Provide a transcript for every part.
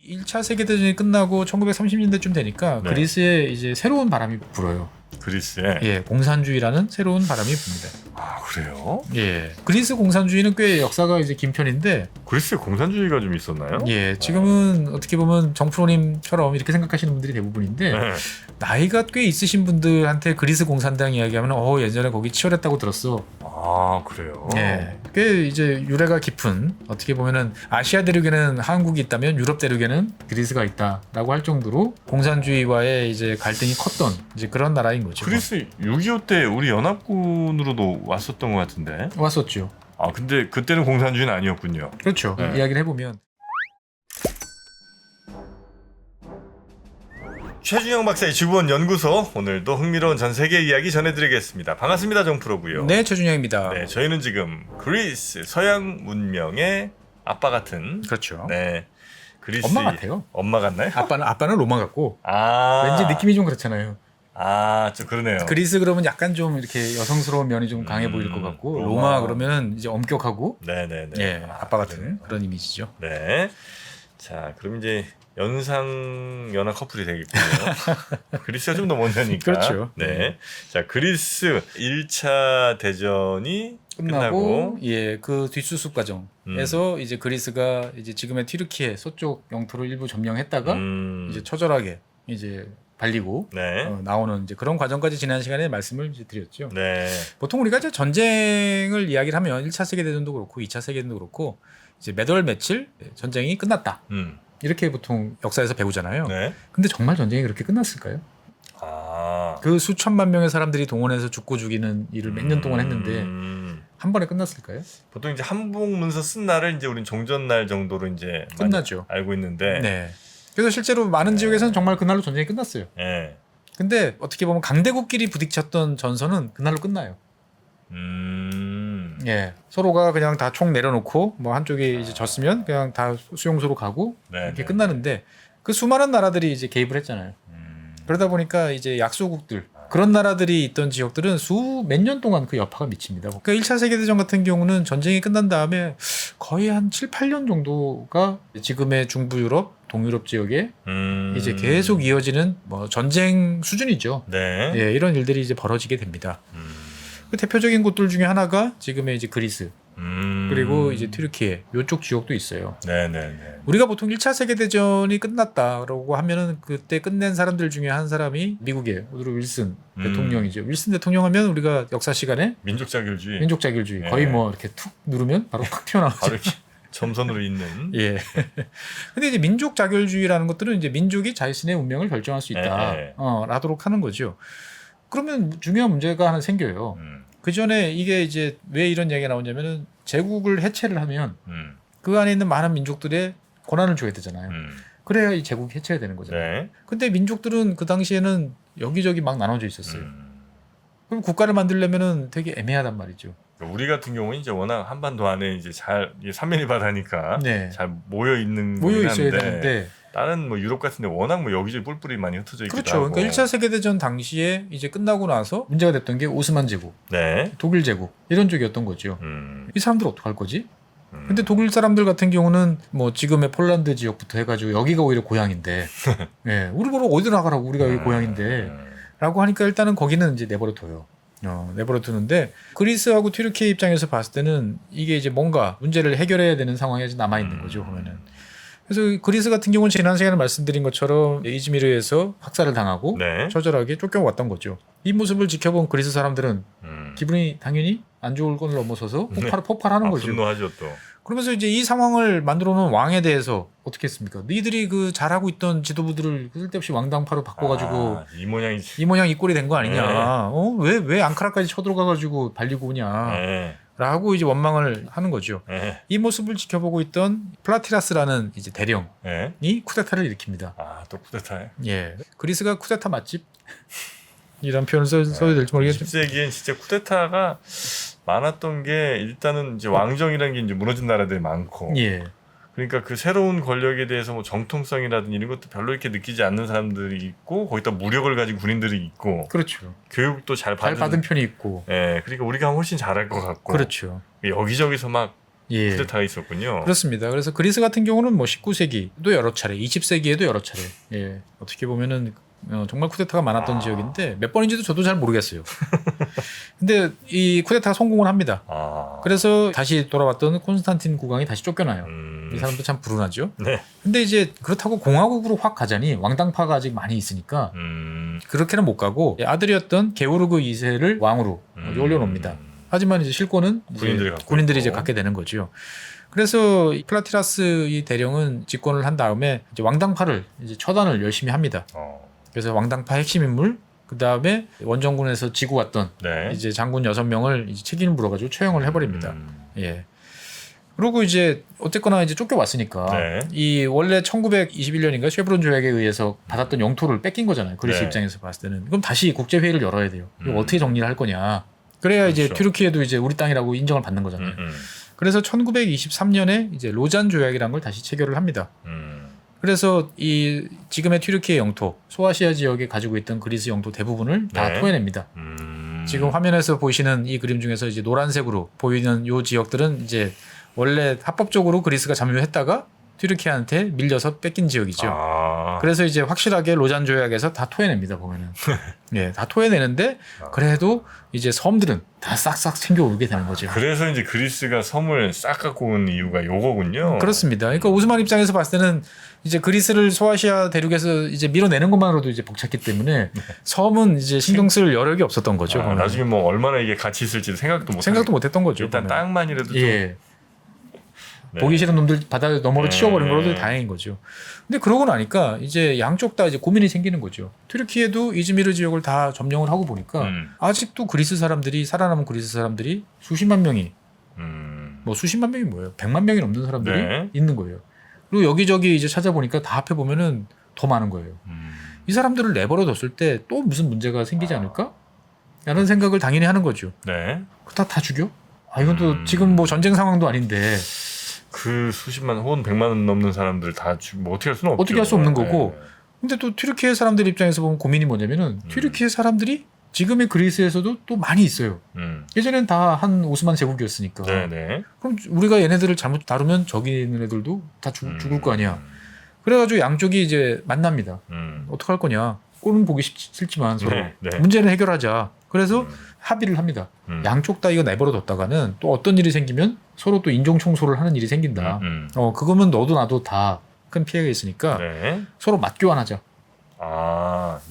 1차 세계대전이 끝나고 1930년대쯤 되니까 네. 그리스에 이제 새로운 바람이 불어요. 그리스에. 예, 공산주의라는 새로운 바람이 붑니다. 아 그래요? 예, 그리스 공산주의는 꽤 역사가 이제 긴 편인데, 그리스에 공산주의가 좀 있었나요? 예, 지금은 어떻게 보면 정프로님처럼 이렇게 생각하시는 분들이 대부분인데 네. 나이가 꽤 있으신 분들한테 그리스 공산당 이야기하면 예전에 거기 치열했다고 들었어. 아 그래요? 예, 꽤 이제 유래가 깊은, 어떻게 보면은 아시아 대륙에는 한국이 있다면 유럽 대륙에는 그리스가 있다라고 할 정도로 공산주의와의 이제 갈등이 컸던 이제 그런 나라인 거죠. 그리스 6.25 때 우리 연합군으로도 왔었던 것 같은데. 왔었죠. 아 근데 그때는 공산주의는 아니었군요. 그렇죠. 네. 이야기를 해보면. 최준영 박사의 지구본 연구소, 오늘도 흥미로운 전 세계 이야기 전해드리겠습니다. 반갑습니다, 정프로고요. 네, 최준영입니다. 네, 저희는 지금 그리스 서양 문명의 아빠 같은. 그렇죠. 네, 그리스 엄마 같아요. 엄마 같나요? 아빠는 로마 같고 아 왠지 느낌이 좀 그렇잖아요. 좀 그러네요. 그리스 그러면 약간 좀 이렇게 여성스러운 면이 좀 강해 보일 것 같고, 로마 그러면 이제 엄격하고, 네네네. 예, 아빠 같은 그러네요. 그런 이미지죠. 네. 자, 그럼 이제 연상 연하 커플이 되겠군요. 그리스가 좀 더 먼저니까. 그렇죠. 네. 자, 그리스 1차 대전이 끝나고 예, 그 뒷수습 과정에서 이제 그리스가 이제 지금의 튀르키예 서쪽 영토를 일부 점령했다가 이제 처절하게 이제 발리고 네. 나오는 이제 그런 과정까지 지난 시간에 말씀을 이제 드렸죠. 네. 보통 우리가 이제 전쟁을 이야기를 하면 1차 세계대전도 그렇고 2차 세계대전도 그렇고 이제 몇 월 며칠 전쟁이 끝났다. 이렇게 보통 역사에서 배우잖아요. 네. 근데 정말 전쟁이 그렇게 끝났을까요? 아. 그 수천만 명의 사람들이 동원해서 죽고 죽이는 일을 몇 년 동안 했는데 한 번에 끝났을까요? 보통 이제 한복 문서 쓴 날을 이제 우린 종전날 정도로 이제 많이 끝나죠. 알고 있는데. 네. 그래서 실제로 많은 지역에서는 정말 그날로 전쟁이 끝났어요. 네. 근데 어떻게 보면 강대국끼리 부딪혔던 전선은 그날로 끝나요. 예. 서로가 그냥 다 총 내려놓고 뭐 한쪽이 이제 졌으면 그냥 다 수용소로 가고 네. 이렇게 끝나는데, 그 수많은 나라들이 이제 개입을 했잖아요. 그러다 보니까 이제 약소국들, 그런 나라들이 있던 지역들은 몇 년 동안 그 여파가 미칩니다. 그러니까 1차 세계대전 같은 경우는 전쟁이 끝난 다음에 거의 한 7, 8년 정도가 지금의 중부 유럽, 동유럽 지역에 이제 계속 이어지는 뭐 전쟁 수준이죠. 네. 예, 이런 일들이 이제 벌어지게 됩니다. 그 대표적인 곳들 중에 하나가 지금의 이제 그리스, 그리고 이제 튀르키예, 요쪽 지역도 있어요. 네네네. 우리가 보통 1차 세계대전이 끝났다라고 하면은 그때 끝낸 사람들 중에 한 사람이 미국의 우드로 윌슨 대통령이죠. 윌슨 대통령 하면 우리가 역사 시간에 민족 자결주의. 민족 자결주의 네. 거의 뭐 이렇게 툭 누르면 바로 팍 튀어나오죠. 바로 이렇게 점선으로 있는. 예. 근데 이제 민족 자결주의라는 것들은 이제 민족이 자신의 운명을 결정할 수 있다. 네. 라도록 하는 거죠. 그러면 중요한 문제가 하나 생겨요. 그 전에 이게 이제 왜 이런 얘기가 나오냐면은 제국을 해체를 하면 그 안에 있는 많은 민족들의 권한을 줘야 되잖아요. 그래야 이 제국이 해체가 되는 거잖아요. 네. 근데 민족들은 그 당시에는 여기저기 막 나눠져 있었어요. 그럼 국가를 만들려면은 되게 애매하단 말이죠. 우리 같은 경우는 이제 워낙 한반도 안에 이제 잘 삼면이 바다니까 네. 잘 모여 있는 모여 거긴 있어야 한데 되는데. 다른 뭐 유럽 같은데 워낙 뭐 여기저기 뿔뿔이 많이 흩어져 있기도 그렇죠. 하고. 그러니까 1차 세계대전 당시에 이제 끝나고 나서 문제가 됐던 게 오스만 제국, 네. 독일 제국 이런 쪽이었던 거죠. 이 사람들 어떡할 거지? 음. 근데 독일 사람들 같은 경우는 뭐 지금의 폴란드 지역부터 해가지고 여기가 오히려 고향인데, 예, 우리 보러 어디 나가라고, 우리가 여기 고향인데 라고 하니까 일단은 거기는 이제 내버려 둬요. 내버려 두는데, 그리스하고 튀르키예 입장에서 봤을 때는 이게 이제 뭔가 문제를 해결해야 되는 상황에 남아 있는 거죠, 보면은. 그래서 그리스 같은 경우는 지난 시간에 말씀드린 것처럼 이즈미르에서 학살을 당하고 네. 처절하게 쫓겨왔던 거죠. 이 모습을 지켜본 그리스 사람들은 기분이 당연히 안 좋을 걸 넘어서서 폭발하는 거죠. 분노하죠 또. 그러면서 이제 이 상황을 만들어 놓은 왕에 대해서 어떻게 했습니까? 너희들이 그 잘하고 있던 지도부들을 쓸데없이 왕당파로 바꿔가지고 이 모양이. 이 모양 이 꼴이 된 거 아니냐? 네. 왜 앙카라까지 쳐들어가가지고 발리고 오냐? 네. 라고 이제 원망을 하는 거죠. 네. 이 모습을 지켜보고 있던 플라티라스라는 이제 대령이 네. 쿠데타를 일으킵니다. 또 쿠데타에. 예, 그리스가 쿠데타 맛집? 이런 표현을 써야 될지 모르겠지만 20세기엔 진짜 쿠데타가 많았던 게, 일단은 이제 왕정이라는 게 이제 무너진 나라들이 많고. 예, 그러니까 그 새로운 권력에 대해서 뭐 정통성이라든지 이런 것도 별로 이렇게 느끼지 않는 사람들이 있고, 거기다 무력을 가진 군인들이 있고, 그렇죠. 교육도 잘 잘 받은. 받은 편이 있고, 예, 그러니까 우리가 훨씬 잘할 것 같고. 그렇죠. 여기저기서 막 예. 쿠데타가 있었군요. 그렇습니다. 그래서 그리스 같은 경우는 뭐 19세기도 여러 차례, 20세기에도 여러 차례. 예. 어떻게 보면은 정말 쿠데타가 많았던 지역인데 몇 번인지도 저도 잘 모르겠어요. 근데 이 쿠데타가 성공을 합니다. 그래서 다시 돌아왔던 콘스탄틴 국왕이 다시 쫓겨나요. 이 사람도 참 불운하죠. 네. 근데 이제 그렇다고 공화국으로 확 가자니 왕당파가 아직 많이 있으니까 그렇게는 못 가고 아들이었던 게오르그 2세를 왕으로 올려놓습니다. 하지만 이제 실권은 군인들이 이제 갖게 되는 거죠. 그래서 플라티라스 이 대령은 집권을 한 다음에 이제 왕당파를 이제 처단을 열심히 합니다. 그래서 왕당파 핵심 인물, 그 다음에 원정군에서 지고 왔던 네. 이제 장군 6명을 이제 책임을 물어가지고 처형을 해버립니다. 예. 그리고 이제 어쨌거나 이제 쫓겨왔으니까 네. 이 원래 1921년인가 쉐브론 조약에 의해서 받았던 영토를 뺏긴 거잖아요. 그리스 네. 입장에서 봤을 때는. 그럼 다시 국제 회의를 열어야 돼요. 이거 어떻게 정리를 할 거냐. 그래야 그렇죠. 이제 튀르키예도 이제 우리 땅이라고 인정을 받는 거잖아요. 그래서 1923년에 이제 로잔 조약이라는 걸 다시 체결을 합니다. 그래서 이 지금의 튀르키예 영토, 소아시아 지역에 가지고 있던 그리스 영토 대부분을 다 네. 토해냅니다. 지금 화면에서 보시는 이 그림 중에서 이제 노란색으로 보이는 요 지역들은 이제 원래 합법적으로 그리스가 점유했다가 튀르키예한테 밀려서 뺏긴 지역이죠. 그래서 이제 확실하게 로잔 조약에서 다 토해냅니다. 보면은 예, 다 토해내는데 그래도 이제 섬들은 다 싹싹 챙겨오게 되는 거죠. 그래서 이제 그리스가 섬을 싹 갖고 온 이유가 요거군요. 그렇습니다. 그러니까 오스만 입장에서 봤을 때는 이제 그리스를 소아시아 대륙에서 이제 밀어내는 것만으로도 이제 벅찼기 때문에 섬은 이제 신경 쓸 여력이 없었던 거죠. 나중에 뭐 얼마나 이게 가치 있을지 생각도 못했던 거죠. 일단 보면. 땅만이라도 좀 예. 네. 보기 싫은 놈들 바다 너머로 네. 치워버린 걸로도 다행인 거죠. 근데 그러고 나니까 이제 양쪽 다 이제 고민이 생기는 거죠. 튀르키예도 이즈미르 지역을 다 점령을 하고 보니까 아직도 그리스 사람들이 살아남은 그리스 사람들이 수십만 명이 뭐 수십만 명이 뭐예요? 100만 명이 넘는 사람들이 네. 있는 거예요. 그리고 여기저기 이제 찾아보니까 다 합해 보면은 더 많은 거예요. 이 사람들을 내버려 뒀을 때 또 무슨 문제가 생기지 않을까? 라는 생각을 당연히 하는 거죠. 네. 다 죽여? 이건 또 지금 뭐 전쟁 상황도 아닌데 그 수십만 혹은 100만 넘는 사람들 다 뭐 어떻게 할 수는 없죠. 어떻게 할 수 없는 네. 거고. 근데 또 튀르키예 사람들 입장에서 보면 고민이 뭐냐면은 튀르키예 사람들이 지금의 그리스에서도 또 많이 있어요. 예전엔 다 한 오스만 제국이었으니까. 네네. 그럼 우리가 얘네들을 잘못 다루면 저기 있는 애들도 다 죽을 거 아니야. 그래가지고 양쪽이 이제 만납니다. 어떡할 거냐. 꼴은 보기 싫지만 서로 네. 문제는 해결하자. 그래서 합의를 합니다. 양쪽 다 이거 내버려 뒀다가는 또 어떤 일이 생기면 서로 또 인종 청소를 하는 일이 생긴다. 그거면 너도 나도 다 큰 피해가 있으니까 네. 서로 맞교환하자.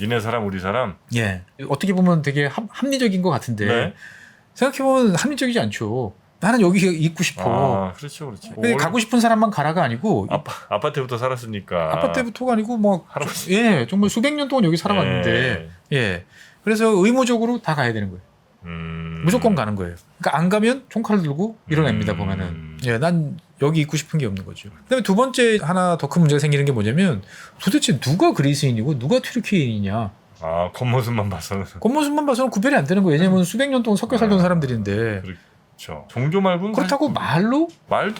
니네 사람 우리 사람. 예. 어떻게 보면 되게 합리적인 것 같은데 네. 생각해보면 합리적이지 않죠. 나는 여기 있고 싶어. 그렇죠. 근데 가고 싶은 사람만 가라가 아니고 아파트부터 살았으니까. 아파트부터가 아니고 뭐 할아버지. 예, 정말 수백 년 동안 여기 살아왔는데 예. 그래서 의무적으로 다 가야 되는 거예요. 무조건 가는 거예요. 그러니까 안 가면 총칼을 들고 밀어냅니다. 보면은 예, 난 여기 있고 싶은 게 없는 거죠. 그다음에 두 번째 하나 더 큰 문제가 생기는 게 뭐냐면 도대체 누가 그리스인이고 누가 튀르키예인이냐. 겉모습만 봐서는. 겉모습만 봐서는 구별이 안 되는 거예요. 왜냐면 수백 년 동안 섞여 살던 사람들인데. 그렇죠. 종교 말고는 그렇다고 말도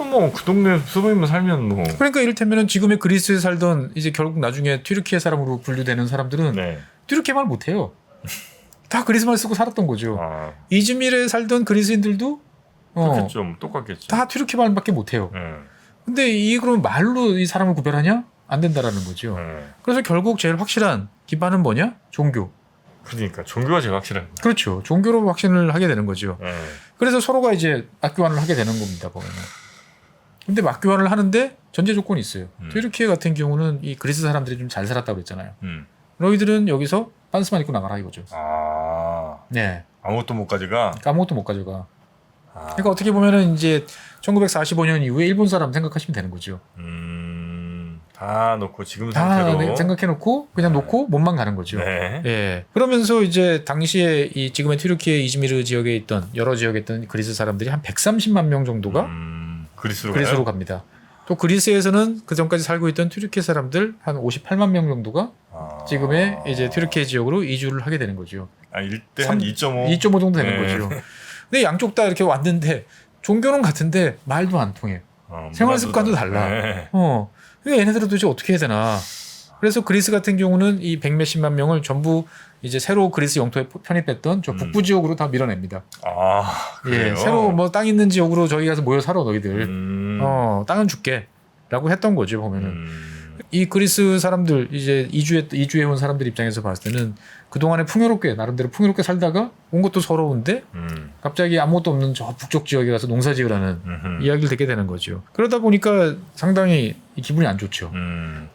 뭐 그 동네 수백 명 살면 뭐. 그러니까 이를테면은 지금의 그리스에 살던 이제 결국 나중에 튀르키예 사람으로 분류되는 사람들은 네. 튀르키예 말 못해요. 다 그리스말 쓰고 살았던 거죠. 이즈밀에 살던 그리스인들도 그렇겠죠. 똑같겠죠. 다 튀르키예 말밖에 못해요. 네. 근데 그럼 말로 이 사람을 구별하냐? 안 된다라는 거죠. 네. 그래서 결국 제일 확실한 기반은 뭐냐? 종교. 그러니까 종교가 제일 확실한 거예요. 그렇죠. 종교로 확신을 하게 되는 거죠. 네. 그래서 서로가 이제 맞교환을 하게 되는 겁니다. 보면. 근데 맞교환을 하는데 전제 조건이 있어요. 튀르키예 같은 경우는 이 그리스 사람들이 좀 잘 살았다고 그랬잖아요. 너희들은 여기서 반스만 입고 나가라 이거죠. 네. 아무것도 못 가져가. 아무것도 못 가져가. 그러니까 어떻게 보면은 이제 1945년 이후에 일본 사람 생각하시면 되는 거죠. 다 놓고 지금 다 상태로 생각해놓고 그냥 놓고 몸만 가는 거죠. 네. 예. 그러면서 이제 당시에 이 지금의 튀르키예 이즈미르 지역에 있던 여러 지역에 있던 그리스 사람들이 한 130만 명 정도가 그리스로 갑니다. 또 그리스에서는 그 전까지 살고 있던 튀르키예 사람들 한 58만 명 정도가 지금의 이제 튀르키예 지역으로 이주를 하게 되는 거죠. 일대 한 2.5 정도 되는 거죠. 근데 양쪽 다 이렇게 왔는데 종교는 같은데 말도 안 통해. 생활 습관도 달라. 네. 그러니까 얘네들은 도대체 어떻게 해야 되나. 그래서 그리스 같은 경우는 이 100몇십만 명을 전부 이제 새로 그리스 영토에 편입했던 저 북부 지역으로 다 밀어냅니다. 아, 그래요? 예, 새로 뭐 땅 있는 지역으로 저기 가서 모여 살아 너희들. 땅은 줄게라고 했던 거죠 보면은. 이 그리스 사람들 이제 이주해 온 사람들 입장에서 봤을 때는 그 동안에 풍요롭게 나름대로 풍요롭게 살다가 온 것도 서러운데 갑자기 아무것도 없는 저 북쪽 지역에 가서 농사지으라는 이야기를 듣게 되는 거죠. 그러다 보니까 상당히 기분이 안 좋죠.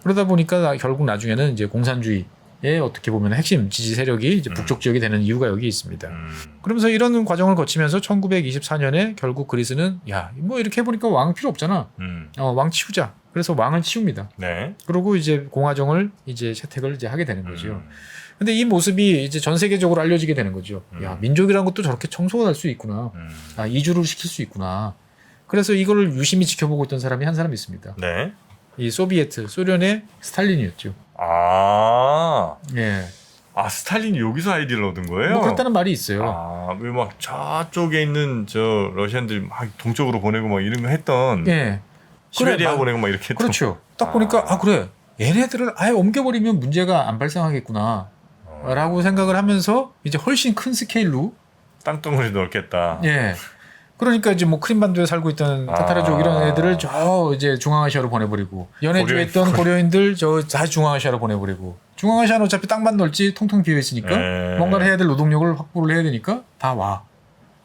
그러다 보니까 결국 나중에는 이제 공산주의의 어떻게 보면 핵심 지지 세력이 이제 북쪽 지역이 되는 이유가 여기 있습니다. 그러면서 이런 과정을 거치면서 1924년에 결국 그리스는 야, 뭐 이렇게 해보니까 왕 필요 없잖아. 왕 치우자. 그래서 왕을 치웁니다. 네. 그리고 이제 공화정을 이제 채택을 이제 하게 되는 거죠. 근데 이 모습이 이제 전 세계적으로 알려지게 되는 거죠. 야, 민족이란 것도 저렇게 청소가 할 수 있구나. 이주를 시킬 수 있구나. 그래서 이거를 유심히 지켜보고 있던 사람이 한 사람 있습니다. 네. 이 소비에트, 소련의 스탈린이었죠. 아, 예. 스탈린이 여기서 아이디어를 얻은 거예요? 뭐 그렇다는 말이 있어요. 왜 막 저쪽에 있는 저 러시안들 막 동쪽으로 보내고 막 이런 거 했던. 예. 시베리아 그래, 보내고 막 이렇게 했던. 그렇죠. 딱 보니까 그래. 얘네들을 아예 옮겨버리면 문제가 안 발생하겠구나. 라고 생각을 하면서 이제 훨씬 큰 스케일로 땅덩어리 넓겠다. 예. 그러니까 이제 뭐 크림반도에 살고 있던 타타르족 이런 애들을 저 이제 중앙아시아로 보내버리고 연해주에 있던 고려인들 저 다시 중앙아시아로 보내버리고 중앙아시아는 어차피 땅만 넓지 통통 비어 있으니까 뭔가를 해야 될 노동력을 확보를 해야 되니까 다 와.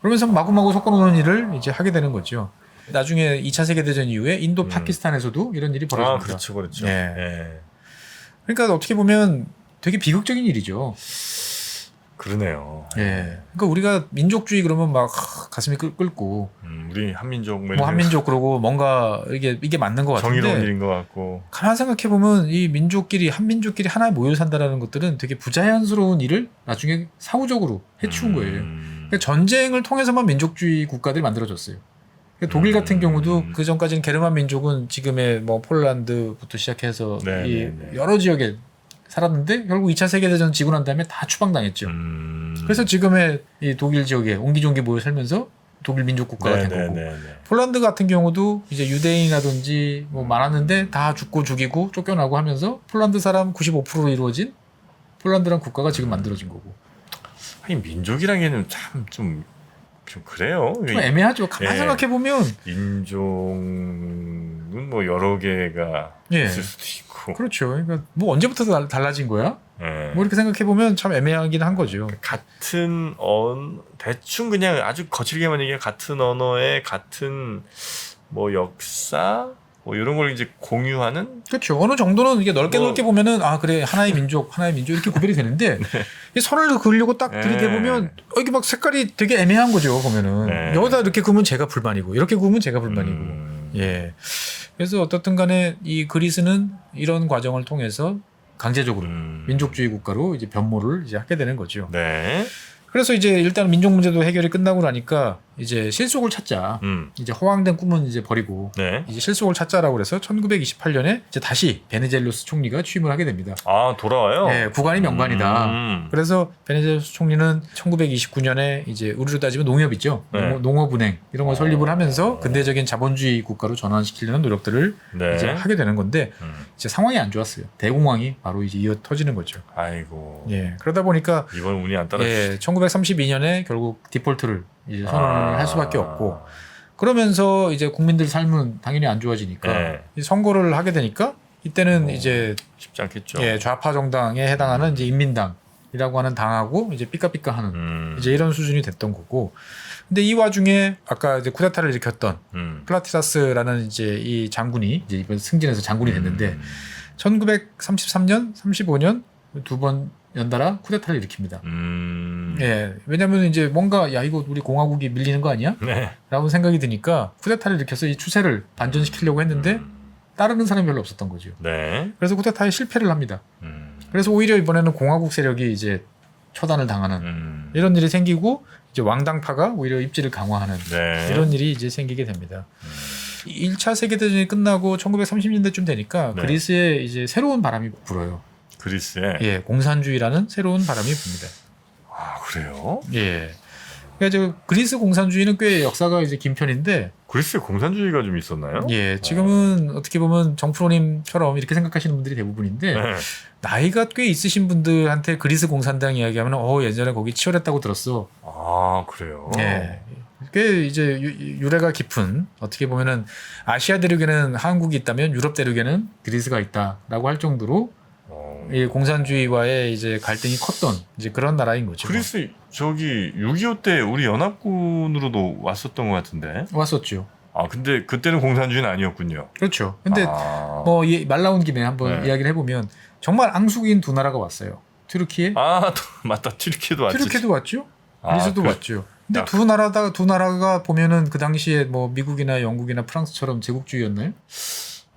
그러면서 마구마구 섞어놓는 일을 이제 하게 되는 거죠. 나중에 2차 세계대전 이후에 인도 파키스탄에서도 이런 일이 벌어집니다. 그렇죠. 예. 예. 그러니까 어떻게 보면 되게 비극적인 일이죠. 그러네요. 예. 그러니까 우리가 민족주의 그러면 막 가슴이 끓고 우리 한민족 뭐 한민족 그러고 뭔가 이게 맞는 것 같은데 정의로운 일인 것 같고 가만 생각해 보면 이 민족끼리 한민족끼리 하나에 모여 산다라는 것들은 되게 부자연스러운 일을 나중에 사후적으로 해치운 거예요. 그러니까 전쟁을 통해서만 민족주의 국가들이 만들어졌어요. 그러니까 독일 같은 경우도 그 전까지는 게르만 민족은 지금의 뭐 폴란드부터 시작해서 이 여러 지역에 살았는데 결국 2차 세계대전 지고 난 다음에 다 추방당했죠. 그래서 지금의 이 독일 지역에 옹기종기 모여 살면서 독일 민족 국가가 된 거고 폴란드 같은 경우도 이제 유대인이라든지 뭐 많았는데 다 죽고 죽이고 쫓겨나고 하면서 폴란드 사람 95%로 이루어진 폴란드란 국가가 지금 만들어진 거고. 아니 민족이란 게는 참 좀 그래요. 좀 애매하죠. 가만 생각해 보면 인종은 뭐 여러 개가 있을 수도 있고. 그렇죠. 그러니까 뭐 언제부터 달라진 거야? 뭐 이렇게 생각해 보면 참 애매하긴 한 거죠. 같은 대충 그냥 아주 거칠게만 얘기해 같은 언어에 같은 뭐 역사 뭐 이런 걸 이제 공유하는. 그렇죠. 어느 정도는 이게 넓게 보면은 그래 하나의 민족 이렇게 구별이 되는데 이 선을 그으려고 딱 들이대 보면 이게 막 색깔이 되게 애매한 거죠. 보면은 여기다 이렇게 그으면 제가 불만이고 이렇게 그으면 제가 불만이고. 예. 그래서 어떻든 간에 이 그리스는 이런 과정을 통해서 강제적으로 민족주의 국가로 이제 변모를 이제 하게 되는 거죠. 네. 그래서 이제 일단 민족 문제도 해결이 끝나고 나니까 이제 실속을 찾자. 이제 허황된 꿈은 이제 버리고 이제 실속을 찾자라고 그래서 1928년에 이제 다시 베니젤로스 총리가 취임을 하게 됩니다. 돌아와요? 네, 구간이 명관이다. 그래서 베니젤로스 총리는 1929년에 이제 우리로 따지면 농협이죠. 농업은행 이런 걸 설립을 하면서 근대적인 자본주의 국가로 전환시키려는 노력들을 이제 하게 되는 건데 이제 상황이 안 좋았어요. 대공황이 바로 이제 이어 터지는 거죠. 아이고. 예, 그러다 보니까 이번 운이 안 따라. 예, 1932년에 결국 디폴트를 이제 선언을 할 수밖에 없고 그러면서 이제 국민들 삶은 당연히 안 좋아지니까 선거를 하게 되니까 이때는 이제 쉽지 않겠죠. 예, 좌파 정당에 해당하는 이제 인민당이라고 하는 당하고 이제 삐까삐까하는 이제 이런 수준이 됐던 거고. 근데 이 와중에 아까 이제 쿠데타를 일으켰던 플라티사스라는 이제 이 장군이 이제 이번 승진해서 장군이 됐는데 1933년, 35년 두 번 연달아 쿠데타를 일으킵니다. 예, 왜냐면 이제 뭔가 이거 우리 공화국이 밀리는 거 아니야? 라고 생각이 드니까 쿠데타를 일으켜서 이 추세를 반전시키려고 했는데 따르는 사람이 별로 없었던 거죠. 그래서 쿠데타에 실패를 합니다. 그래서 오히려 이번에는 공화국 세력이 이제 처단을 당하는 이런 일이 생기고 이제 왕당파가 오히려 입지를 강화하는 이런 일이 이제 생기게 됩니다. 1차 세계대전이 끝나고 1930년대쯤 되니까 그리스에 이제 새로운 바람이 불어요. 그리스에? 예, 공산주의라는 새로운 바람이 붑니다. 그래요? 예. 그러니까 그리스 공산주의는 꽤 역사가 이제 긴 편인데 그리스에 공산주의가 좀 있었나요? 예, 지금은 어떻게 보면 정프로님처럼 이렇게 생각하시는 분들이 대부분인데 네. 나이가 꽤 있으신 분들한테 그리스 공산당 이야기하면 예전에 거기 치열했다고 들었어. 아 그래요. 예. 꽤 이제 유래가 깊은 어떻게 보면은 아시아 대륙에는 한국이 있다면 유럽 대륙에는 그리스가 있다라고 할 정도로 이 공산주의와의 이제 갈등이 컸던 이제 그런 나라인 거죠. 그리스 저기 6.25 때 우리 연합군으로도 왔었던 것 같은데. 왔었죠. 아 근데 그때는 공산주의는 아니었군요. 그렇죠. 근데 아, 말 나온 김에 한번 네. 이야기를 해보면 정말 앙숙인 두 나라가 왔어요. 튀르키예, 맞다. 튀르키예도 왔지. 튀르키예도 왔죠. 그리스도 그- 왔죠. 근데 야, 두 나라가 보면은 그 당시에 뭐 미국이나 영국이나 프랑스처럼 제국주의였나요?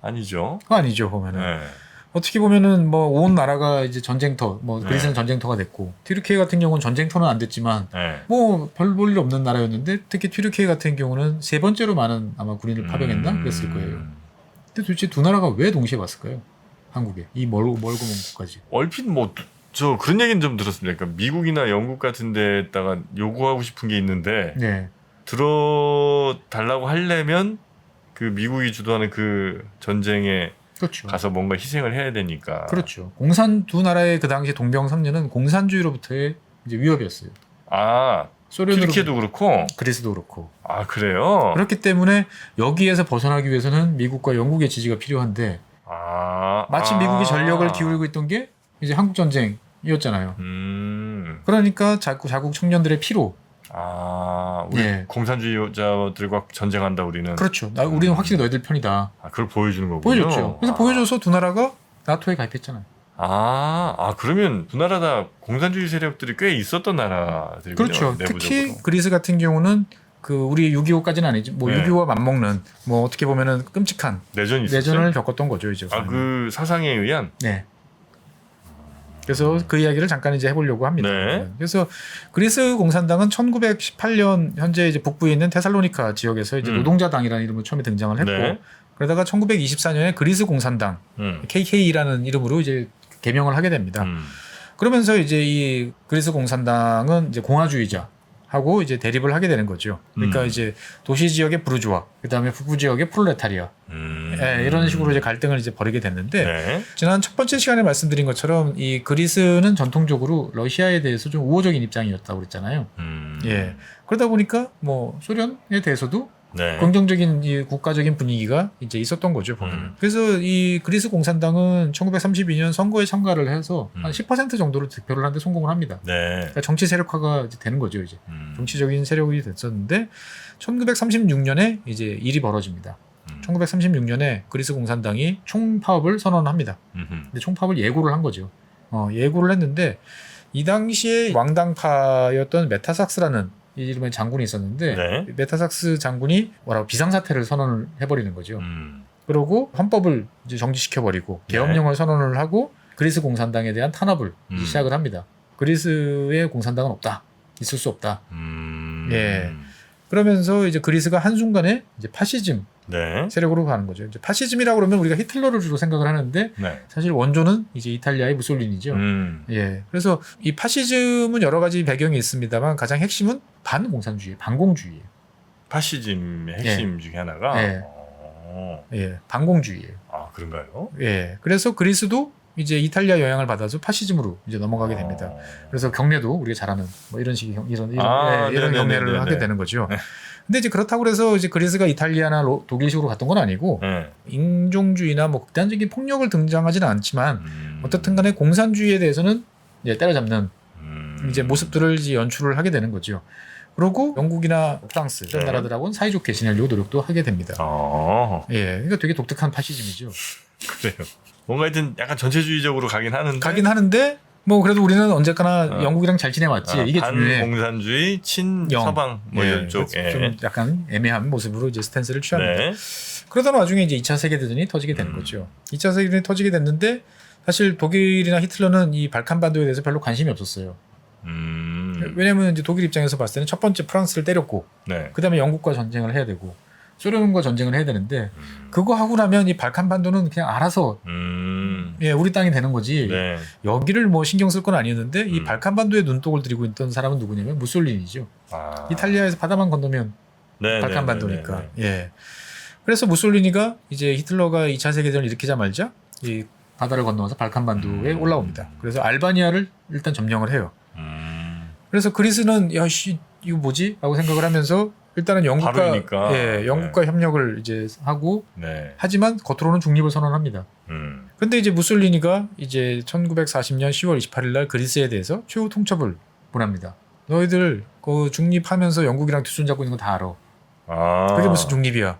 아니죠. 그거 아니죠. 보면은 네. 어떻게 보면은 뭐 온 나라가 이제 전쟁터, 뭐 네. 그리스는 전쟁터가 됐고 튀르키예 같은 경우는 전쟁터는 안 됐지만 네. 뭐 별 볼 일 없는 나라였는데 특히 튀르키예 같은 경우는 세 번째로 많은 아마 군인을 파병했나 그랬을 거예요. 근데 도대체 두 나라가 왜 동시에 왔을까요? 한국에 이 멀고 먼 곳까지. 얼핏 뭐 저 그런 얘기는 좀 들었습니다. 그러니까 미국이나 영국 같은 데다가 요구하고 싶은 게 있는데 네, 들어 달라고 하려면 그 미국이 주도하는 그 전쟁에 그렇죠. 가서 뭔가 희생을 해야 되니까. 그렇죠. 두 나라의 그 당시 동병상련은 공산주의로부터의 이제 위협이었어요. 아 소련으로 튀르키예도 그렇고. 그리스도 그렇고. 아 그래요. 그렇기 때문에 여기에서 벗어나기 위해서는 미국과 영국의 지지가 필요한데 마침 미국이 전력을 기울이고 있던 게 이제 한국 전쟁이었잖아요. 그러니까 자국 청년들의 피로. 우리 예. 공산주의자들과 전쟁한다 우리는. 그렇죠. 우리는 확실히 너희들 편이다. 그걸 보여주는 거군요. 보여줬죠. 그래서 보여줘서 두 나라가 나토에 가입했잖아요. 그러면 두 나라 다 공산주의 세력들이 꽤 있었던 나라들이군요. 그렇죠. 내부적으로. 특히 그리스 같은 경우는 그 우리 6.25까지는 아니지. 뭐 네. 6.25와 맞먹는 뭐 어떻게 보면은 끔찍한 내전이 있었어요. 내전을 겪었던 거죠, 이제. 그 사상에 의한. 네. 그래서 그 이야기를 잠깐 이제 해보려고 합니다. 네. 그래서 그리스 공산당은 1918년 현재 이제 북부에 있는 테살로니카 지역에서 이제 노동자당이라는 이름으로 처음에 등장을 했고, 네. 그러다가 1924년에 그리스 공산당 KK라는 이름으로 이제 개명을 하게 됩니다. 그러면서 이제 이 그리스 공산당은 이제 공화주의자하고 이제 대립을 하게 되는 거죠. 그러니까 이제 도시 지역의 부르주아, 그다음에 북부 지역의 프롤레타리아, 이런 식으로 이제 갈등을 이제 벌이게 됐는데. 네. 지난 첫 번째 시간에 말씀드린 것처럼 이 그리스는 전통적으로 러시아에 대해서 좀 우호적인 입장이었다고 그랬잖아요. 예. 그러다 보니까 뭐 소련에 대해서도 네. 긍정적인 이 국가적인 분위기가 이제 있었던 거죠, 보면. 그래서 이 그리스 공산당은 1932년 선거에 참가를 해서 한 10% 정도로 득표를 하는데 성공을 합니다. 네. 그러니까 정치 세력화가 이제 되는 거죠, 이제. 정치적인 세력이 됐었는데 1936년에 이제 일이 벌어집니다. 1936년에 그리스 공산당이 총파업을 선언합니다. 근데 총파업을 예고를 한 거죠. 예고를 했는데 이 당시에 왕당파였던 메타삭스라는 이 이름의 장군이 있었는데 네. 메타삭스 장군이 비상사태를 선언을 해버리는 거죠. 그러고 헌법을 이제 정지시켜버리고 계엄령을 선언을 하고 그리스 공산당에 대한 탄압을 이제 시작을 합니다. 그리스의 공산당은 없다. 있을 수 없다. 예. 그러면서 이제 그리스가 한순간에 이제 파시즘 네. 세력으로 가는 거죠. 이제 파시즘이라고 그러면 우리가 히틀러를 주로 생각을 하는데 네. 사실 원조는 이제 이탈리아의 무솔리니죠. 예. 그래서 이 파시즘은 여러 가지 배경이 있습니다만 가장 핵심은 반공산주의, 반공주의예요. 파시즘의 핵심 중에 하나가. 예. 예. 반공주의예요. 그런가요? 예. 그래서 그리스도 이제 이탈리아 영향을 받아서 파시즘으로 이제 넘어가게 됩니다. 그래서 경례도 우리가 잘 아는 뭐 이런 식의 이런 경례를 하게 되는 거죠. 네. 근데 이제 그렇다고 해서 이제 그리스가 이탈리아나 독일식으로 갔던 건 아니고 인종주의나 뭐 극단적인 폭력을 등장하지는 않지만 어떻든 간에 공산주의에 대해서는 이제 때려잡는 이제 모습들을 이제 연출을 하게 되는 거죠. 그리고 영국이나 프랑스 이런 나라들하고는 사이좋게 지내려고 노력도 하게 됩니다. 예, 그러니까 되게 독특한 파시즘이죠. 그래요. 뭔가 하여튼 약간 전체주의적으로 가긴 하는데 뭐 그래도 우리는 언제까나 영국이랑 잘 지내왔지. 이게 중요해. 반공산주의, 친서방 뭐 이런 쪽. 좀 약간 애매한 모습으로 이제 스탠스를 취합니다. 네. 그러다 나중에 이제 2차 세계대전이 터지게 되는 거죠. 2차 세계대전이 터지게 됐는데 사실 독일이나 히틀러는 이 발칸반도에 대해서 별로 관심이 없었어요. 왜냐면 이제 독일 입장에서 봤을 때는 첫 번째 프랑스를 때렸고, 네. 그 다음에 영국과 전쟁을 해야 되고, 소련과 전쟁을 해야 되는데, 그거 하고 나면 이 발칸반도는 그냥 알아서, 예, 우리 땅이 되는 거지. 네. 여기를 뭐 신경 쓸 건 아니었는데, 이 발칸반도에 눈독을 들이고 있던 사람은 누구냐면 무솔리니죠. 이탈리아에서 바다만 건너면 네, 발칸반도니까. 네. 예. 그래서 무솔리니가 이제 히틀러가 2차 세계대전을 일으키자마자 이 바다를 건너와서 발칸반도에 올라옵니다. 그래서 알바니아를 일단 점령을 해요. 그래서 그리스는 야씨 이거 뭐지? 라고 생각을 하면서 일단은 영국과 영국과 협력을 이제 하고 하지만 겉으로는 중립을 선언합니다. 근데 이제 무솔리니가 이제 1940년 10월 28일 날 그리스에 대해서 최후 통첩을 보냅니다. 너희들 그 중립하면서 영국이랑 뒷손 잡고 있는 거 다 알아. 그게 무슨 중립이야?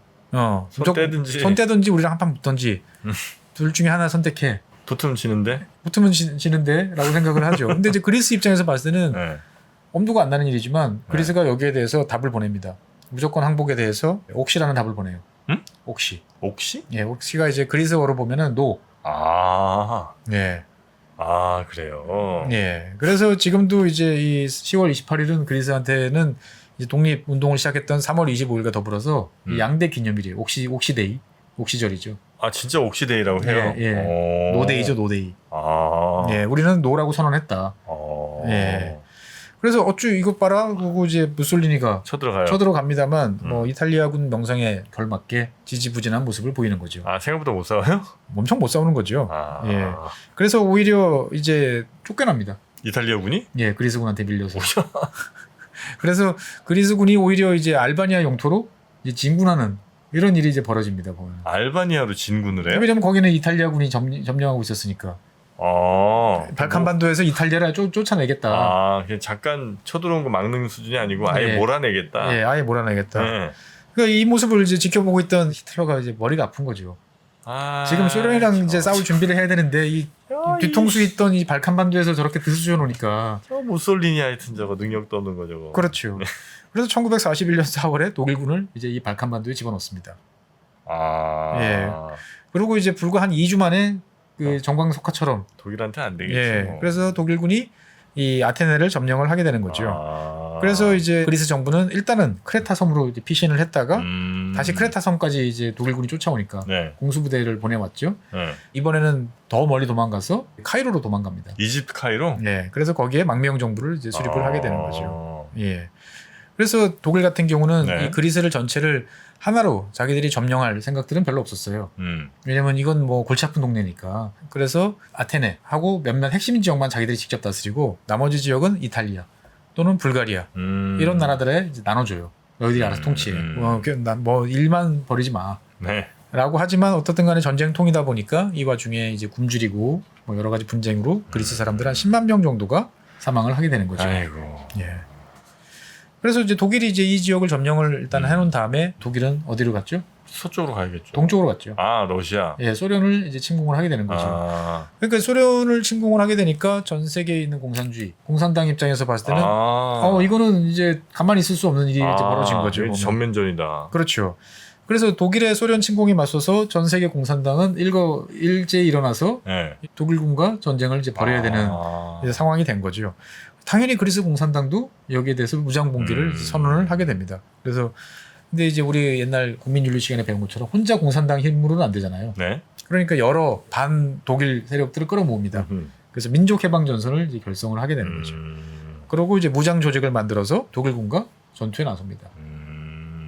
손 떼든지 우리랑 한판 붙든지 둘 중에 하나 선택해. 붙으면 지는데? 붙으면 지는데? 라고 생각을 하죠. 근데 이제 그리스 입장에서 봤을 때는 엄두가 안 나는 일이지만 그리스가 여기에 대해서 답을 보냅니다. 무조건 항복에 대해서 옥시라는 답을 보내요. 응? 옥시. 옥시? 예, 옥시가 이제 그리스어로 보면은 노. 예. 그래요. 예. 그래서 지금도 이제 이 10월 28일은 그리스한테는 이제 독립 운동을 시작했던 3월 25일과 더불어서 이 양대 기념일이에요. 옥시데이. 옥시절이죠. 진짜 옥시데이라고 해요? 예. 노데이죠, 노데이. 예, 우리는 노라고 선언했다. 예. 그래서 어쭈 이것 봐라 그러고 이제 무솔리니가 쳐들어갑니다만 뭐 이탈리아군 명성에 걸맞게 지지부진한 모습을 보이는 거죠. 생각보다 못 싸워요? 엄청 못 싸우는 거죠. 예. 그래서 오히려 이제 쫓겨납니다. 이탈리아군이? 예, 그리스군한테 밀려서. 그래서 그리스군이 오히려 이제 알바니아 영토로 이제 진군하는 이런 일이 이제 벌어집니다. 보면. 알바니아로 진군을 해요? 왜냐면 거기는 이탈리아군이 점령하고 있었으니까. 발칸반도에서 이탈리아를 쫓아내겠다. 그냥 잠깐 쳐들어온 거 막는 수준이 아니고 아예 몰아내겠다. 예, 아예 몰아내겠다. 그러니까 이 모습을 이제 지켜보고 있던 히틀러가 이제 머리가 아픈 거죠. 지금 소련이랑 이제 싸울 준비를 해야 되는데 이 뒤통수 있던 이 발칸반도에서 저렇게 드스져 놓으니까. 무솔리니 하여튼 저거 능력도 없는 거 저거. 그렇죠. 그래서 1941년 4월에 독일군을 이제 이 발칸반도에 집어넣습니다. 예. 그리고 이제 불과 한 2주 만에 그 정광석화처럼 독일한테 안 되겠지. 예. 그래서 독일군이 이 아테네를 점령을 하게 되는 거죠. 그래서 이제 그리스 정부는 일단은 크레타 섬으로 이제 피신을 했다가 다시 크레타 섬까지 이제 독일군이 쫓아오니까 공수부대를 보내왔죠. 이번에는 더 멀리 도망가서 카이로로 도망갑니다. 이집트 카이로? 예. 그래서 거기에 망명 정부를 이제 수립을 하게 되는 거죠. 예. 그래서 독일 같은 경우는 이 그리스를 전체를 하나로 자기들이 점령할 생각들은 별로 없었어요. 왜냐면 이건 뭐 골치 아픈 동네니까. 그래서 아테네 하고 몇몇 핵심 지역만 자기들이 직접 다스리고 나머지 지역은 이탈리아 또는 불가리아 이런 나라들에 이제 나눠줘요. 너희들이 알아서 통치해. 뭐 일만 벌이지 마. 라고 하지만 어떻든 간에 전쟁통이다 보니까 이 와중에 이제 굶주리고 뭐 여러 가지 분쟁으로 그리스 사람들 한 10만 명 정도가 사망을 하게 되는 거죠. 예. 그래서 이제 독일이 이제 이 지역을 점령을 일단 해놓은 다음에 독일은 어디로 갔죠? 서쪽으로 가야겠죠. 동쪽으로 갔죠. 러시아. 예, 소련을 이제 침공을 하게 되는 거죠. 그러니까 소련을 침공을 하게 되니까 전 세계에 있는 공산주의, 공산당 입장에서 봤을 때는 이거는 이제 가만히 있을 수 없는 일이 이제 벌어진 거죠. 전면전이다. 그렇죠. 그래서 독일의 소련 침공에 맞서서 전 세계 공산당은 일제히 일어나서 독일군과 전쟁을 이제 벌여야 되는 이제 상황이 된 거죠. 당연히 그리스 공산당도 여기에 대해서 무장 봉기를 선언을 하게 됩니다. 그래서 근데 이제 우리 옛날 국민윤리 시간에 배운 것처럼 혼자 공산당 힘으로는 안 되잖아요. 그러니까 여러 반 독일 세력들을 끌어모읍니다. 그래서 민족해방전선을 이제 결성을 하게 되는 거죠. 그리고 이제 무장 조직을 만들어서 독일군과 전투에 나섭니다.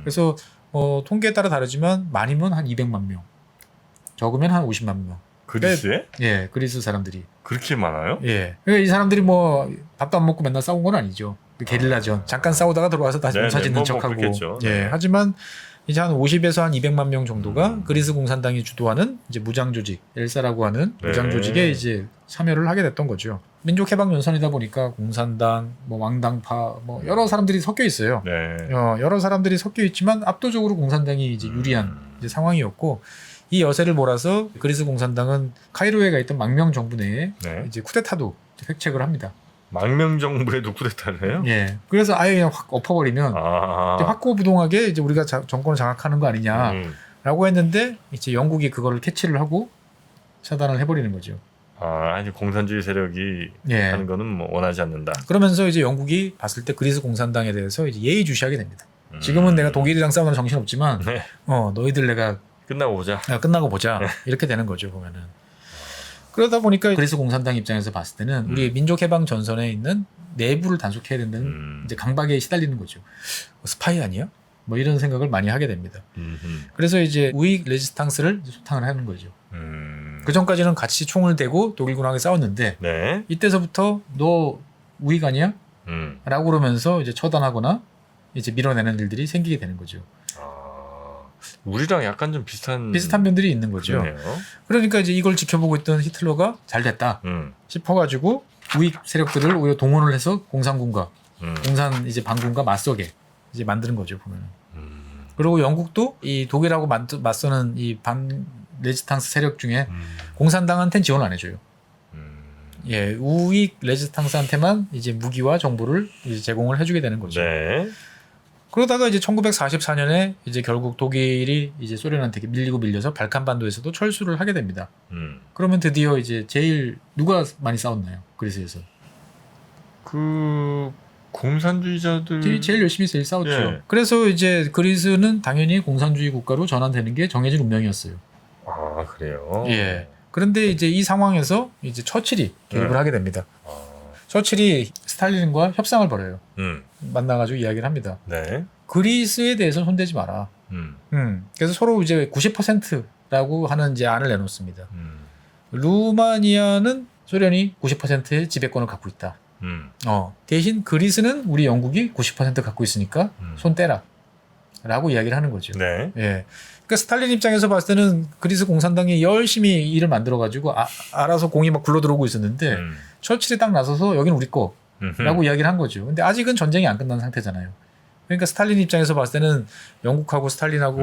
그래서 통계에 따라 다르지만 많으면 한 200만 명, 적으면 한 50만 명. 그리스에? 예, 그리스 사람들이. 그렇게 많아요? 예. 그러니까 이 사람들이 뭐 밥도 안 먹고 맨날 싸운 건 아니죠. 게릴라전. 잠깐 싸우다가 들어와서 다시 농사 짓는 척하고. 예. 하지만 이제 한 50에서 한 200만 명 정도가 그리스 공산당이 주도하는 이제 무장 조직, 엘사라고 하는 무장 조직에 이제 참여를 하게 됐던 거죠. 민족 해방 연선이다 보니까 공산당, 뭐 왕당파, 뭐 여러 사람들이 섞여 있어요. 여러 사람들이 섞여 있지만 압도적으로 공산당이 이제 유리한 이제 상황이었고 이 여세를 몰아서 그리스 공산당은 카이로에 가 있던 망명 정부 내에 이제 쿠데타도 획책을 합니다. 망명 정부에도 쿠데타를 해요? 예. 그래서 아예 그냥 확 엎어버리면 확고부동하게 이제 우리가 정권을 장악하는 거 아니냐라고 했는데 이제 영국이 그거를 캐치를 하고 차단을 해버리는 거죠. 아니 공산주의 세력이 하는 거는 뭐 원하지 않는다. 그러면서 이제 영국이 봤을 때 그리스 공산당에 대해서 이제 예의주시하게 됩니다. 지금은 내가 독일이랑 싸우는 정신 없지만 너희들 내가 끝나고 보자. 이렇게 되는 거죠, 보면은. 그러다 보니까 그리스 공산당 입장에서 봤을 때는 우리 민족해방 전선에 있는 내부를 단속해야 된다는 이제 강박에 시달리는 거죠. 스파이 아니야? 뭐 이런 생각을 많이 하게 됩니다. 음흠. 그래서 이제 우익 레지스탕스를 소탕을 하는 거죠. 그 전까지는 같이 총을 대고 독일군하고 싸웠는데 네. 이때서부터 너 우익 아니야? 음. 라고 그러면서 이제 처단하거나 이제 밀어내는 일들이 생기게 되는 거죠. 아, 우리랑 약간 좀 비슷한 면들이 있는 거죠. 그러네요. 그러니까 이제 이걸 지켜보고 있던 히틀러가 잘 됐다 음. 싶어가지고 우익 세력들을 오히려 동원을 해서 공산군과 음. 공산 이제 반군과 맞서게 이제 만드는 거죠 보면. 음. 그리고 영국도 이 독일하고 맞서는 이 반 레지스탕스 세력 중에 공산당한테는 지원 안 해줘요. 예, 우익 레지스탕스한테만 이제 무기와 정보를 이제 제공을 해주게 되는 거죠. 네. 그러다가 이제 1944년에 이제 결국 독일이 이제 소련한테 밀려서 발칸반도에서도 철수를 하게 됩니다. 그러면 드디어 이제 제일 누가 많이 싸웠나요? 그리스에서. 그 공산주의자들 제일 열심히 제일 싸웠죠. 예. 그래서 이제 그리스는 당연히 공산주의 국가로 전환되는 게 정해진 운명이었어요. 아 그래요. 예. 그런데 이제 이 상황에서 이제 처칠이 개입을 하게 됩니다. 아. 처칠이 스탈린과 협상을 벌여요. 음. 만나가지고 이야기를 합니다. 네. 그리스에 대해서 손대지 마라. 그래서 서로 이제 90%라고 하는 이제 안을 내놓습니다. 루마니아는 소련이 90%의 지배권을 갖고 있다. 대신 그리스는 우리 영국이 90% 갖고 있으니까 손 떼라. 라고 이야기를 하는 거죠. 네. 예. 그러니까 스탈린 입장에서 봤을 때는 그리스 공산당이 열심히 일을 만들어가지고 알아서 공이 막 굴러들어오고 있었는데 처칠이 딱 나서서 여기는 우리 거라고 이야기를 한 거죠. 근데 아직은 전쟁이 안 끝난 상태잖아요. 그러니까 스탈린 입장에서 봤을 때는 영국하고 스탈린하고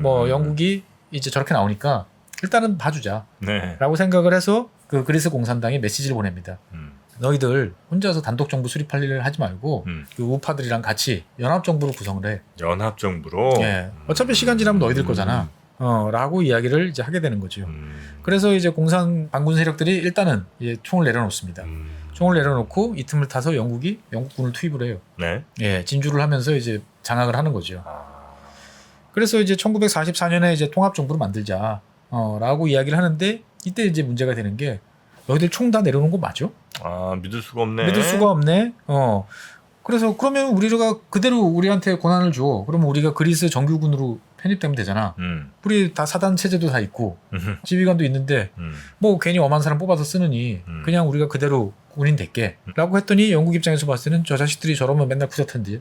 뭐 영국이 이제 저렇게 나오니까 일단은 봐주자 네. 라고 생각을 해서 그 그리스 공산당이 메시지를 보냅니다. 너희들 혼자서 단독 정부 수립할 일을 하지 말고 그 우파들이랑 같이 연합 정부를 구성을 해. 연합 정부로. 예. 어차피 시간 지나면 너희들 거잖아. 라고 이야기를 이제 하게 되는 거죠. 그래서 이제 공산 반군 세력들이 일단은 이제 총을 내려놓습니다. 총을 내려놓고 이 틈을 타서 영국군을 투입을 해요. 네. 예, 진주를 하면서 이제 장악을 하는 거죠. 아. 그래서 이제 1944년에 이제 통합 정부를 만들자. 라고 이야기를 하는데 이때 이제 문제가 되는 게 너희들 총 다 내려놓은 거 맞아? 아 믿을 수가 없네. 믿을 수가 없네. 그래서 그러면 우리가 그대로 우리한테 권한을 줘. 그러면 우리가 그리스 정규군으로 편입되면 되잖아. 우리 다 사단 체제도 다 있고 지휘관도 있는데 뭐 괜히 엄한 사람 뽑아서 쓰느니 그냥 우리가 그대로 군인 될게. 라고 했더니 영국 입장에서 봤을 때는 저 자식들이 저러면 맨날 부서텐디.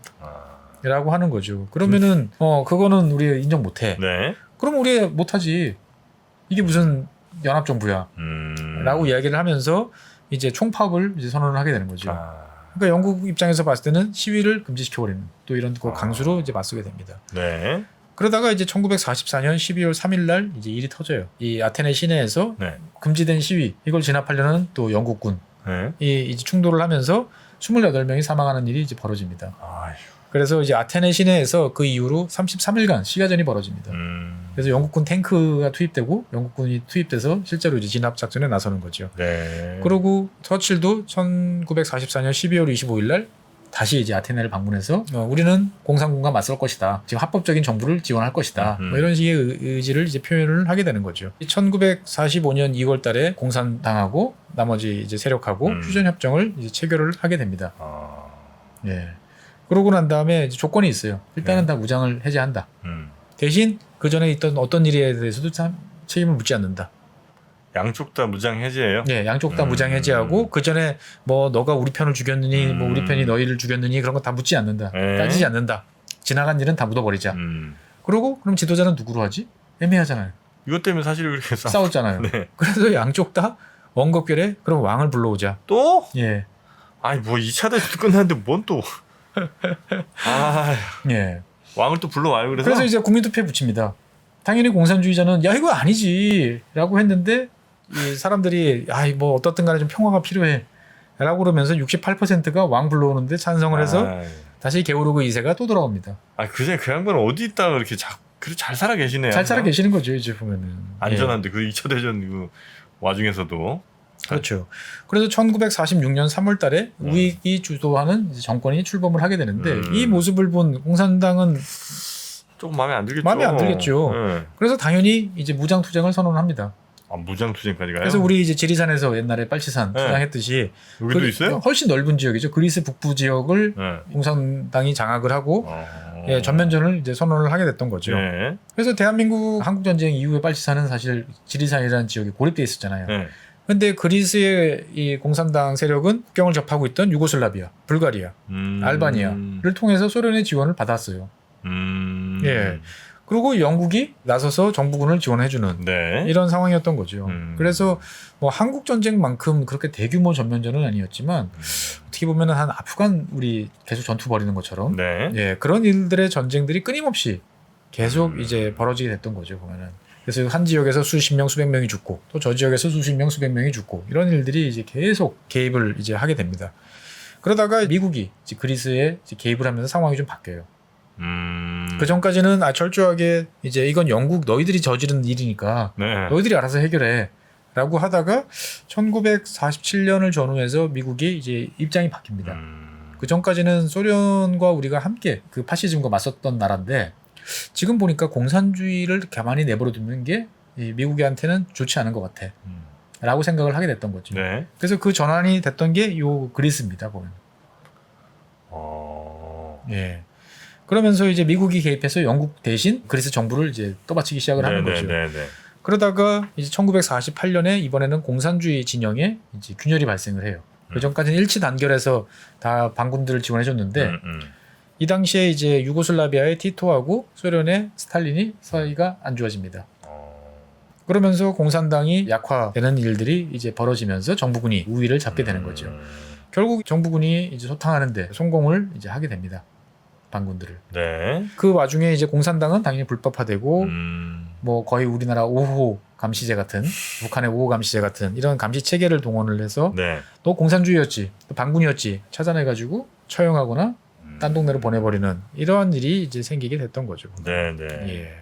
라고 하는 거죠. 그러면은 그거는 우리 인정 못해. 네. 그럼 우리 못하지. 이게 무슨 연합정부야. 라고 이야기를 하면서 이제 총파업을 이제 선언을 하게 되는 거죠. 그러니까 영국 입장에서 봤을 때는 시위를 금지시켜버리는 또 이런 거 강수로 이제 맞서게 됩니다. 네. 그러다가 이제 1944년 12월 3일 날 이제 일이 터져요. 이 아테네 시내에서 네. 금지된 시위 이걸 진압하려는 또 영국군 네. 이 이제 충돌을 하면서 28명이 사망하는 일이 이제 벌어집니다. 아휴. 그래서 이제 아테네 시내에서 그 이후로 33일간 시가전이 벌어집니다. 그래서 영국군 탱크가 투입되고 영국군이 투입돼서 실제로 이제 진압 작전에 나서는 거죠. 네. 그리고 처칠도 1944년 12월 25일 날 다시 이제 아테네를 방문해서 우리는 공산군과 맞설 것이다. 지금 합법적인 정부를 지원할 것이다. 뭐 이런 식의 의지를 이제 표현을 하게 되는 거죠. 1945년 2월 달에 공산당하고 나머지 이제 세력하고 휴전 협정을 이제 체결을 하게 됩니다. 예. 그러고 난 다음에 이제 조건이 있어요. 일단은 다 무장을 해제한다. 대신 그 전에 있던 어떤 일에 대해서도 참 책임을 묻지 않는다. 양쪽 다 무장 해제예요? 네, 양쪽 다 무장 해제하고 그 전에 뭐 너가 우리 편을 죽였느니 뭐 우리 편이 너희를 죽였느니 그런 거 다 묻지 않는다. 따지지 않는다. 지나간 일은 다 묻어버리자. 그러고 그럼 지도자는 누구로 하지? 애매하잖아요. 이것 때문에 사실 그렇게 싸웠잖아요. 네. 그래서 양쪽 다 원곡결에 그럼 왕을 불러오자. 또? 예. 아니 뭐 2차 대전 끝났는데 뭔 또? 아, 예. 왕을 또 불러와요. 그래서 이제 국민투표에 붙입니다. 당연히 공산주의자는 야 이거 아니지라고 했는데 이 사람들이 뭐 어떻든 간에 좀 평화가 필요해라고 그러면서 68%가 왕 불러오는데 찬성을 해서 다시 게오르그 2세가 또 돌아옵니다. 그새 그 양반은 어디 있다가 그렇게 그래도 잘 살아 계시네요. 잘 살아 계시는 거죠 이제 보면은. 안전한데 그 2차 대전 그 와중에서도. 그렇죠. 그래서 1946년 3월 달에 우익이 주도하는 이제 정권이 출범을 하게 되는데 이 모습을 본 공산당은 조금 마음에 안 들겠죠. 마음에 안 들겠죠. 그래서 당연히 이제 무장 투쟁을 선언합니다. 무장투쟁까지 가요? 그래서 우리 이제 지리산에서 옛날에 빨치산 네. 투쟁했듯이 여기도 있어요? 훨씬 넓은 지역이죠. 그리스 북부 지역을 네. 공산당이 장악을 하고 어... 예, 전면전을 이제 선언을 하게 됐던 거죠. 네. 그래서 대한민국 한국 전쟁 이후에 빨치산은 사실 지리산이라는 지역이 고립돼 있었잖아요. 네. 근데 그리스의 이 공산당 세력은 국경을 접하고 있던 유고슬라비아, 불가리아, 알바니아를 통해서 소련의 지원을 받았어요. 예. 그리고 영국이 나서서 정부군을 지원해주는 네. 이런 상황이었던 거죠. 그래서 뭐 한국 전쟁만큼 그렇게 대규모 전면전은 아니었지만 어떻게 보면은 한 아프간 우리 계속 전투 벌이는 것처럼 네. 예, 그런 일들의 전쟁들이 끊임없이 계속 이제 벌어지게 됐던 거죠, 보면은. 그래서 한 지역에서 수십 명, 수백 명이 죽고 또 저 지역에서 수십 명, 수백 명이 죽고 이런 일들이 이제 계속 개입을 이제 하게 됩니다. 그러다가 미국이 이제 그리스에 이제 개입을 하면서 상황이 좀 바뀌어요. 그 전까지는 철저하게 이제 이건 영국 너희들이 저지른 일이니까 네. 너희들이 알아서 해결해 라고 하다가 1947년을 전후해서 미국이 이제 입장이 바뀝니다. 그 전까지는 소련과 우리가 함께 그 파시즘과 맞섰던 나라인데 지금 보니까 공산주의를 가만히 내버려 두는 게 이 미국한테는 좋지 않은 것 같아 라고 생각을 하게 됐던 거죠. 네. 그래서 그 전환이 됐던 게 요 그리스입니다, 보면. 예. 그러면서 이제 미국이 개입해서 영국 대신 그리스 정부를 이제 떠받치기 시작을 하는 거죠. 네. 그러다가 이제 1948년에 이번에는 공산주의 진영에 이제 균열이 발생을 해요. 그 전까지는 일치 단결해서 다 반군들을 지원해줬는데 이 당시에 이제 유고슬라비아의 티토하고 소련의 스탈린이 사이가 안 좋아집니다. 그러면서 공산당이 약화되는 일들이 이제 벌어지면서 정부군이 우위를 잡게 되는 거죠. 결국 정부군이 이제 소탕하는데 성공을 이제 하게 됩니다. 반군들을. 네. 그 와중에 이제 공산당은 당연히 불법화되고 뭐 거의 우리나라 5호 감시제 같은 북한의 5호 감시제 같은 이런 감시 체계를 동원을 해서 네. 또 공산주의였지, 또 반군이었지 찾아내가지고 처형하거나 딴 동네로 보내버리는 이러한 일이 이제 생기게 됐던 거죠. 네. 예.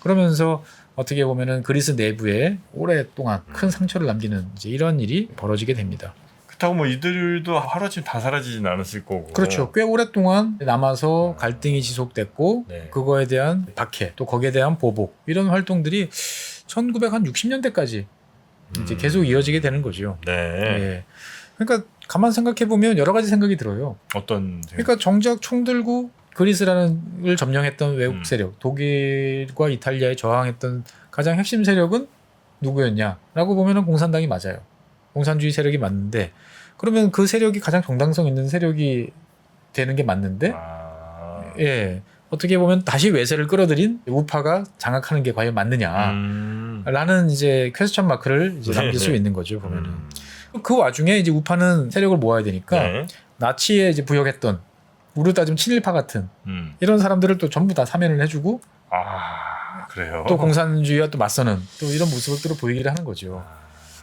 그러면서 어떻게 보면은 그리스 내부에 오랫동안 큰 상처를 남기는 이제 이런 일이 벌어지게 됩니다. 그렇다고 뭐 이들도 하루아침 다 사라지진 않았을 거고. 그렇죠. 꽤 오랫동안 남아서 갈등이 지속됐고 네. 그거에 대한 박해 또 거기에 대한 보복 이런 활동들이 1960년대까지 이제 계속 이어지게 되는 거죠. 네. 예. 그러니까 가만 생각해 보면 여러 가지 생각이 들어요. 어떤 생각? 그러니까 정작 총 들고 그리스라는 걸 점령했던 외국 세력, 독일과 이탈리아에 저항했던 가장 핵심 세력은 누구였냐라고 보면은 공산당이 맞아요. 공산주의 세력이 맞는데 그러면 그 세력이 가장 정당성 있는 세력이 되는 게 맞는데 예. 어떻게 보면 다시 외세를 끌어들인 우파가 장악하는 게 과연 맞느냐라는 이제 퀘스천 마크를 이제 남길 수 있는 거죠, 보면은. 그 와중에 이제 우파는 세력을 모아야 되니까 네. 나치에 이제 부역했던 우리 따지면 친일파 같은 이런 사람들을 또 전부 다 사면을 해주고 그래요. 또 공산주의와 또 맞서는 또 이런 모습을 또 보이기를 하는 거죠.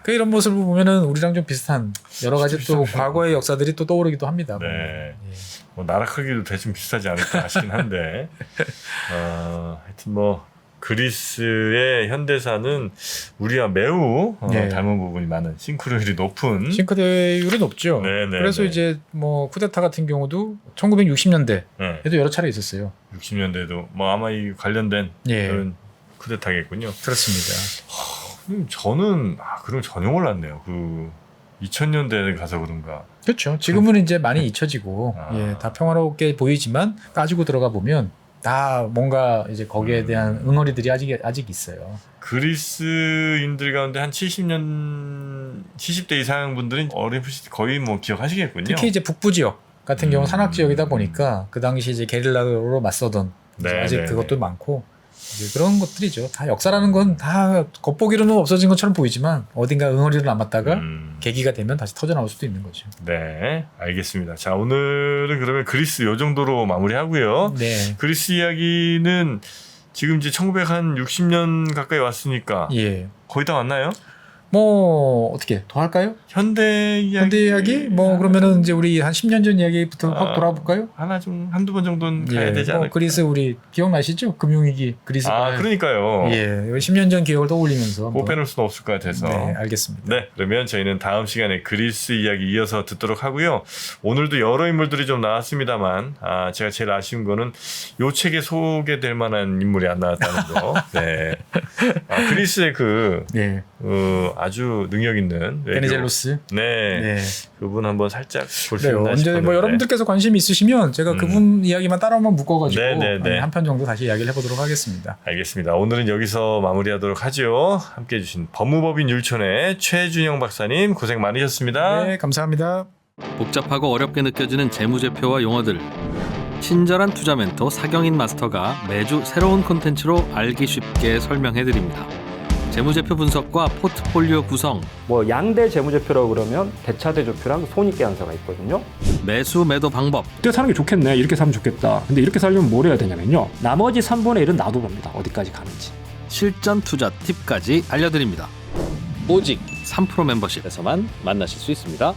그 이런 모습을 보면은 우리랑 좀 비슷한 여러 가지 또 과거의 역사들이 또 떠오르기도 합니다. 네. 예. 뭐 나라 크기도 대충 비슷하지 않을까 싶긴 한데 하여튼 뭐 그리스의 현대사는 우리와 매우 네. 닮은 부분이 많은 싱크로율이 높은 싱크대율이 높죠. 네, 그래서 이제 뭐 쿠데타 같은 경우도 1960년대에도 네. 여러 차례 있었어요. 60년대도 뭐 아마 이 관련된 예. 그런 쿠데타겠군요. 그렇습니다. 저는 그럼 전혀 몰랐네요. 그 2000년대에 가서 그런가. 그렇죠. 지금은 이제 많이 잊혀지고 예, 다 평화롭게 보이지만 따지고 들어가 보면 다 뭔가 이제 거기에 대한 응어리들이 아직 있어요. 그리스인들 가운데 한 70대 이상 분들은 어렴풋이 거의 뭐 기억하시겠군요. 특히 이제 북부 지역 같은 경우는 산악 지역이다 보니까 그 당시 이제 게릴라로 맞서던 이제 네, 아직 네, 그것도 많고 이제 그런 것들이죠. 다 역사라는 건 다 겉보기로는 없어진 것처럼 보이지만 어딘가 응어리로 남았다가 계기가 되면 다시 터져 나올 수도 있는 거죠. 네, 알겠습니다. 자, 오늘은 그러면 그리스 요 정도로 마무리하고요. 네. 그리스 이야기는 지금 이제 1960년 가까이 왔으니까 예. 거의 다 왔나요? 뭐 어떻게 더 할까요? 현대 이야기. 현대 이야기? 뭐 그러면은 이제 우리 한 10년 전 이야기부터 확 돌아볼까요? 하나 좀 한두 번 정도는 가야 되지 뭐 않을까? 그리스 우리 기억나시죠? 금융위기 그리스. 그러니까요. 예, 10년 전 기억을 떠올리면서 못 빼놓을 수는 없을 것 같아서. 네, 알겠습니다. 네, 그러면 저희는 다음 시간에 그리스 이야기 이어서 듣도록 하고요. 오늘도 여러 인물들이 좀 나왔습니다만, 제가 제일 아쉬운 거는 요 책에 소개될 만한 인물이 안 나왔다는 거. 네. 그리스의 네. 아주 능력 있는 베니젤로스. 네. 네. 그분 한번 살짝 볼 수 네, 있나 언제 싶었는데. 뭐 여러분들께서 관심이 있으시면 제가 그분 이야기만 따로만 묶어가지고 네. 한 편 정도 다시 이야기를 해보도록 하겠습니다. 알겠습니다. 오늘은 여기서 마무리하도록 하죠. 함께해 주신 법무법인 율촌의 최준영 박사님 고생 많으셨습니다. 네, 감사합니다. 복잡하고 어렵게 느껴지는 재무제표와 용어들. 친절한 투자 멘토 사경인 마스터가 매주 새로운 콘텐츠로 알기 쉽게 설명해드립니다. 재무제표 분석과 포트폴리오 구성, 뭐 양대 재무제표라고 그러면 대차대조표랑 손익계산서가 있거든요. 매수 매도 방법, 이렇게 사는 게 좋겠네. 이렇게 사면 좋겠다. 근데 이렇게 살려면 뭘 해야 되냐면요. 나머지 3분의 1은 놔둬봅니다. 어디까지 가는지. 실전 투자 팁까지 알려드립니다. 오직 3프로 멤버십에서만 만나실 수 있습니다.